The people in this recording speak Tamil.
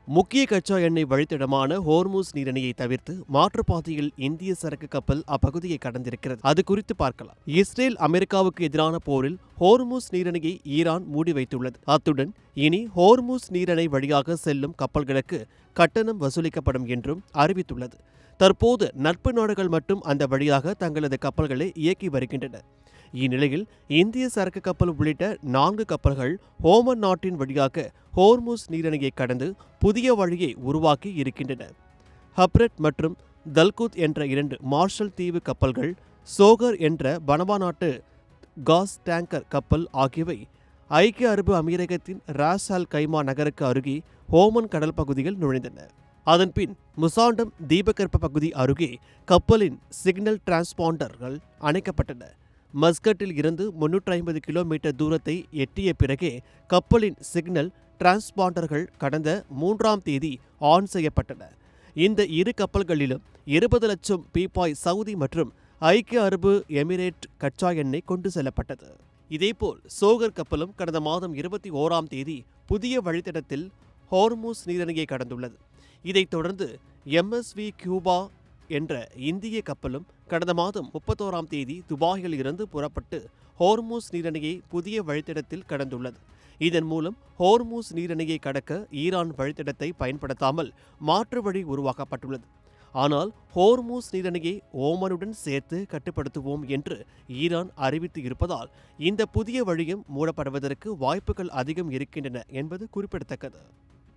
முக்கிய கச்சா எண்ணெய் வழித்தடமான ஹோர்மூஸ் நீரிணையை தவிர்த்து மாற்றுப்பாதையில் இந்திய சரக்கு கப்பல் அப்பகுதியை கடந்திருக்கிறது. அது குறித்து பார்க்கலாம். இஸ்ரேல் அமெரிக்காவுக்கு எதிரான போரில் ஹோர்மூஸ் நீரிணையை ஈரான் மூடி வைத்துள்ளது. அத்துடன் இனி ஹோர்மூஸ் நீரிணை வழியாக செல்லும் கப்பல்களுக்கு கட்டணம் வசூலிக்கப்படும் என்றும் அறிவித்துள்ளது. தற்போது நட்பு நாடுகள் மட்டும் அந்த வழியாக தங்களது கப்பல்களை இயக்கி வருகின்றன. இந்நிலையில் இந்திய சரக்கு கப்பல் உள்ளிட்ட 4 கப்பல்கள் ஓமன் நாட்டின் வழியாக ஹோர்மூஸ் நீரிணையை கடந்து புதிய வழியை உருவாக்கி இருக்கின்றன. ஹப்ரெட் மற்றும் தல்குத் என்ற 2 மார்ஷல் தீவு கப்பல்கள், சோகர் என்ற பனமா நாட்டு காஸ் டேங்கர் கப்பல் ஆகியவை ஐக்கிய அரபு அமீரகத்தின் ராஸ் அல் கைமா நகருக்கு அருகே ஓமன் கடல் பகுதியில் நுழைந்தன. அதன்பின் முசாண்டம் தீபகற்ப பகுதி அருகே கப்பலின் சிக்னல் டிரான்ஸ்பாண்டர்கள் அணைக்கப்பட்டன. மஸ்கட்டில் இருந்து 350 கிலோமீட்டர் தூரத்தை எட்டிய பிறகே கப்பலின் சிக்னல் டிரான்ஸ்பாண்டர்கள் கடந்த 3ஆம் தேதி ஆன் செய்யப்பட்டன. இந்த 2 கப்பல்களிலும் 20 லட்சம் பீப்பாய் சவுதி மற்றும் ஐக்கிய அரபு எமிரேட் கச்சா எண்ணெய் கொண்டு செல்லப்பட்டது. இதேபோல் சோகர் கப்பலும் கடந்த மாதம் 21ஆம் தேதி புதிய வழித்தடத்தில் ஹோர்மூஸ் நீரிணையை கடந்துள்ளது. இதைத் தொடர்ந்து MSV கியூபா என்ற இந்திய கப்பலும் கடந்த மாதம் 31ஆம் தேதி துபாயில் இருந்து புறப்பட்டு ஹோர்மூஸ் நீரிணையை புதிய வழித்தடத்தில் கடந்துள்ளது. இதன் மூலம் ஹோர்மூஸ் நீரிணையை கடக்க ஈரான் வழித்தடத்தை பயன்படுத்தாமல் மாற்று வழி உருவாக்கப்பட்டுள்ளது. ஆனால் ஹோர்மூஸ் நீரிணையை ஓமனுடன் சேர்த்து கட்டுப்படுத்துவோம் என்று ஈரான் அறிவித்து இருப்பதால் இந்த புதிய வழியும் மூடப்படுவதற்கு வாய்ப்புகள் அதிகம் இருக்கின்றன என்பது குறிப்பிடத்தக்கது.